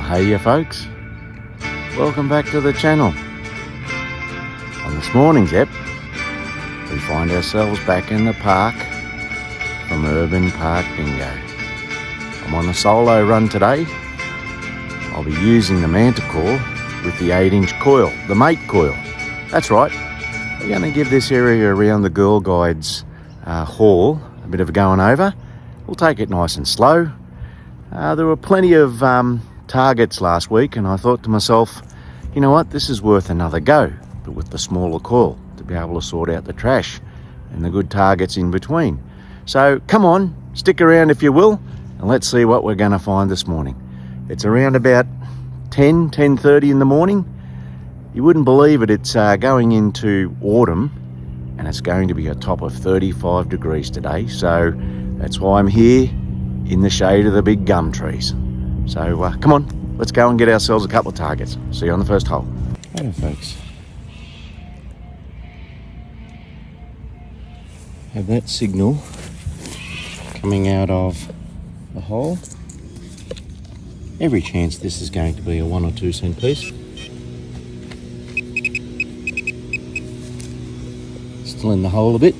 Heya folks, welcome back to the channel. On this morning's ep, we find ourselves back in the park from Urban Park Bingo. I'm on a solo run today. I'll be using the Manticore with the 8-inch coil, the mate coil. That's right, we're going to give this area around the Girl Guides hall a bit of a going over. We'll take it nice and slow. There were plenty of targets last week, and I thought to myself, you know what, this is worth another go, but with the smaller coil to be able to sort out the trash and the good targets in between. So come on, stick around if you will, and let's see what we're going to find this morning. It's around about 10:30 in the morning. You wouldn't believe it, it's going into autumn, and it's going to be a top of 35 degrees today, so that's why I'm here in the shade of the big gum trees. So come on, let's go and get ourselves a couple of targets. See you on the first hole. Hello folks. Have that signal coming out of the hole. Every chance this is going to be a 1 or 2 cent piece. Still in the hole a bit.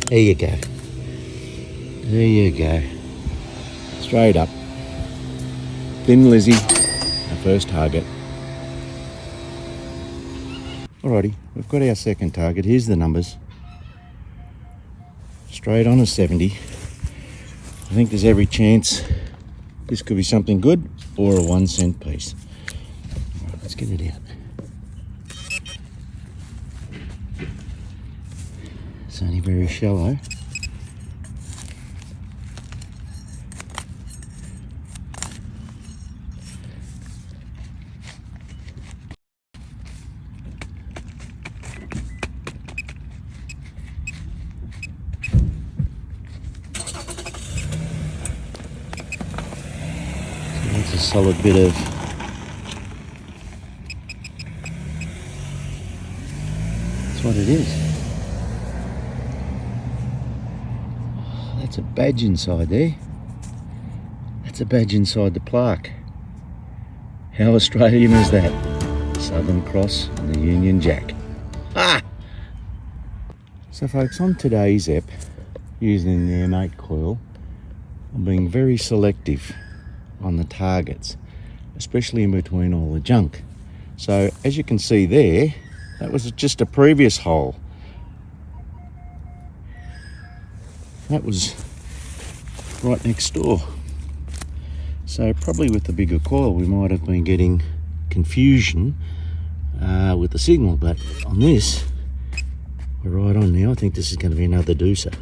There you go. There you go. Straight up. Thin Lizzie, our first target. Alrighty, we've got our second target. Here's the numbers. Straight on a 70. I think there's every chance this could be something good or a 1 cent piece. Alright, let's get it out. It's only very shallow. So that's a solid bit of that's what it is. That's a badge inside there. That's a badge inside the plaque. How Australian is that? The Southern Cross and the Union Jack. Ah! So folks, on today's ep, using the mate coil, I'm being very selective on the targets, especially in between all the junk. So as you can see there, that was just a previous hole. That was right next door. So probably with the bigger coil we might have been getting confusion with the signal, but on this we're right on now. I think this is going to be another deucer.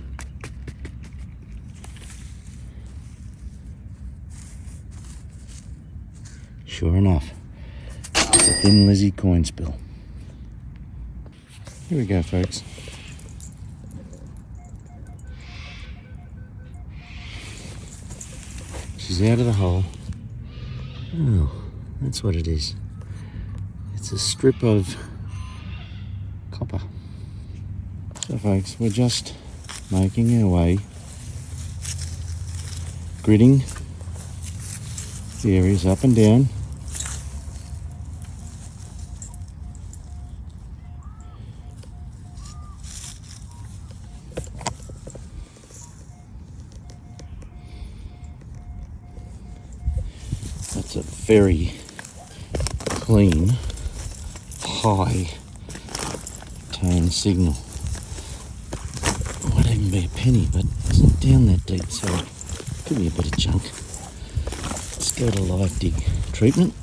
Sure enough, it's a Thin Lizzie coin spill. Here we go folks. She's out of the hole. Oh, that's what it is. It's a strip of copper. So folks, we're just making our way, gridding the areas up and down. That's a very clean, high tone signal. Might even be a penny, but it's not down that deep, so it could be a bit of junk. Let's go to live dig treatment.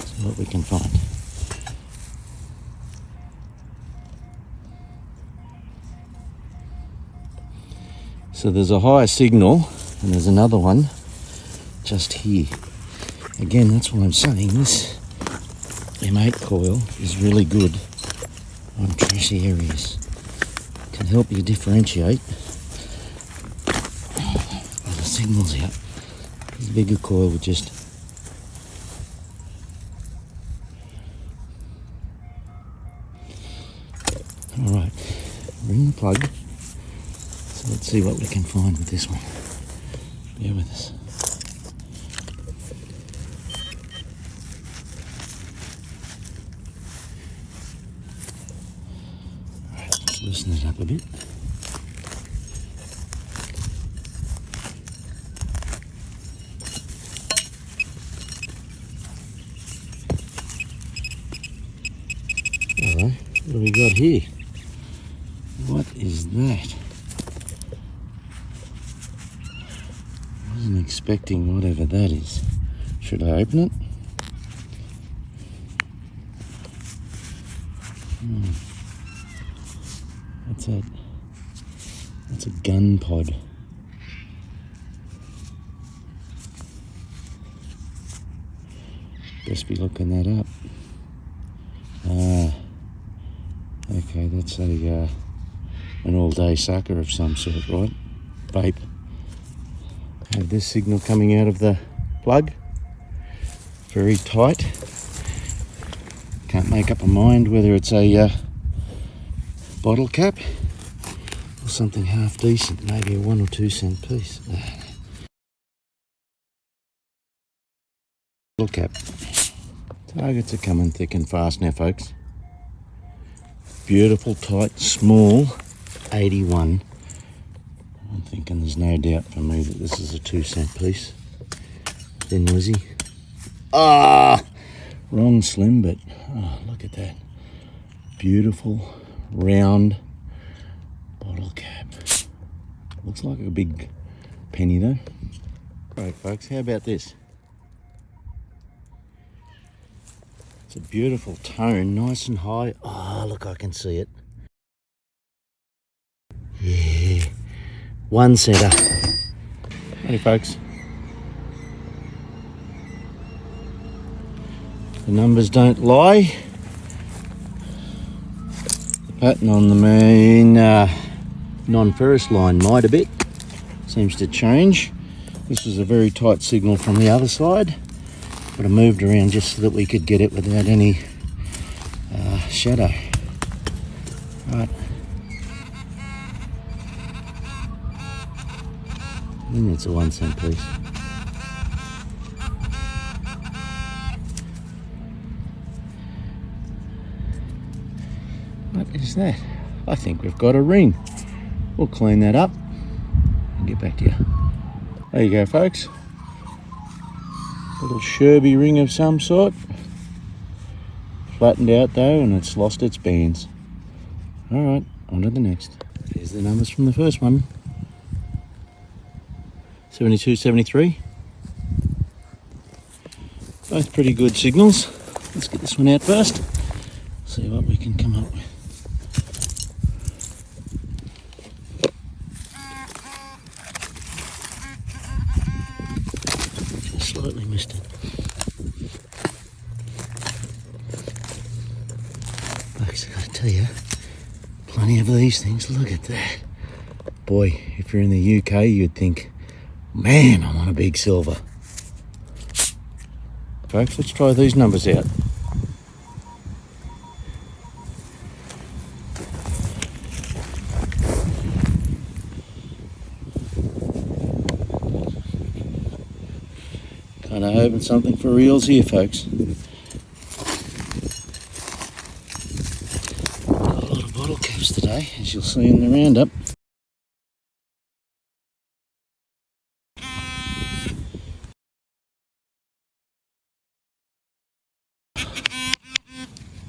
See what we can find. So there's a higher signal, and there's another one just here. Again, that's what I'm saying, this M8 coil is really good on trashy areas. Can help you differentiate when the signal's out. This bigger coil would just alright, ring the plug. Let's see what we can find with this one. Bear with us. Alright, let's loosen it up a bit. Hello, what have we got here? What is that? Wasn't expecting whatever that is. Should I open it? That's a gun pod. Best be looking that up. Okay, that's an all-day sucker of some sort, right? Vape. Have this signal coming out of the plug. Very tight. Can't make up my mind whether it's a bottle cap or something half decent, maybe a 1 or 2 cent piece. Bottle cap. Targets are coming thick and fast now, folks. Beautiful, tight, small 81. I'm thinking there's no doubt for me that this is a 2 cent piece. Thin Lizzy. Ah, wrong slim, but oh, look at that. Beautiful, round bottle cap. Looks like a big penny though. Right, folks, how about this? It's a beautiful tone, nice and high. Oh, look, I can see it. Yeah, 1 center. Hey, folks. The numbers don't lie. The pattern on the main non-ferrous line might a bit. Seems to change. This was a very tight signal from the other side, but I moved around just so that we could get it without any shadow. Right. And it's a 1 cent piece. What is that? I think we've got a ring. We'll clean that up and get back to you. There you go, folks. Little Sherby ring of some sort. Flattened out though, and it's lost its bands. Alright, on to the next. Here's the numbers from the first one. 72, 73. Both pretty good signals. Let's get this one out first. See what we can come up with. Just slightly missed it. Folks, I gotta tell you, plenty of these things. Look at that. Boy, if you're in the UK, you'd think, man, I want a big silver. Folks, let's try these numbers out. Kind of hoping something for reals here, folks. Got a lot of bottle caps today, as you'll see in the roundup.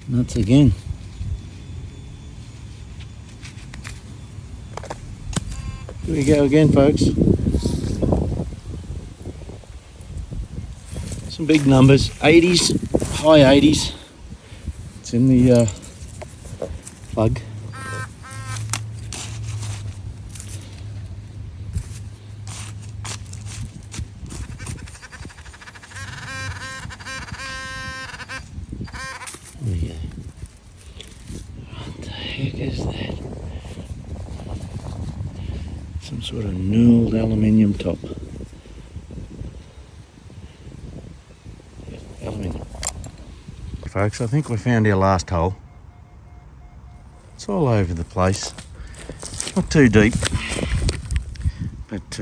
Nuts again. Here we go again, folks. Some big numbers, 80s, high 80s. It's in the plug. There we go. What the heck is that? Some sort of knurled aluminium top. Aluminium. Folks, I think we found our last hole. It's all over the place. Not too deep. but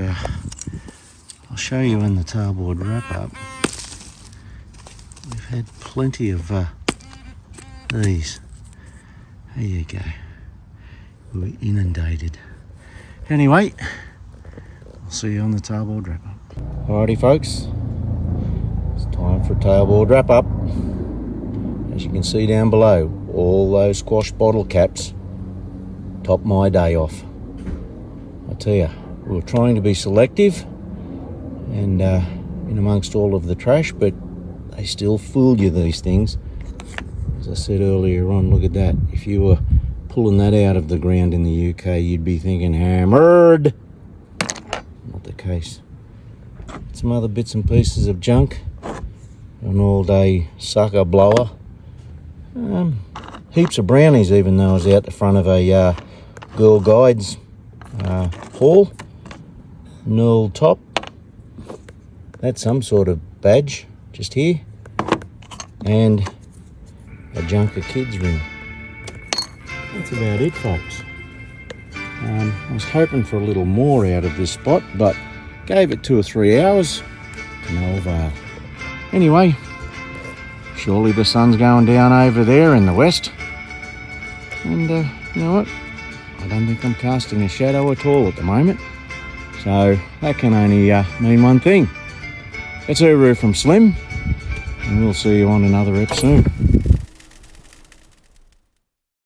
I'll show you in the tailboard wrap up. We've had plenty of these. There you go. We were inundated. Anyway, I'll see you on the tailboard wrap up. Alrighty folks, it's time for a tailboard wrap up. As you can see down below, all those squash bottle caps top my day off. I tell you, we were trying to be selective and in amongst all of the trash, but they still fool you, these things. As I said earlier on, look at that. If you were pulling that out of the ground in the UK, you'd be thinking hammered. Not the case. Some other bits and pieces of junk. An all-day sucker blower. Heaps of brownies, even though I was out the front of a Girl Guides hall. Null top. That's some sort of badge just here. And a Junker Kids ring. That's about it, folks. I was hoping for a little more out of this spot, but gave it 2 or 3 hours to no avail. Anyway, surely the sun's going down over there in the west. And you know what? I don't think I'm casting a shadow at all at the moment. So that can only mean one thing. It's Uru from Slim, and we'll see you on another ep soon.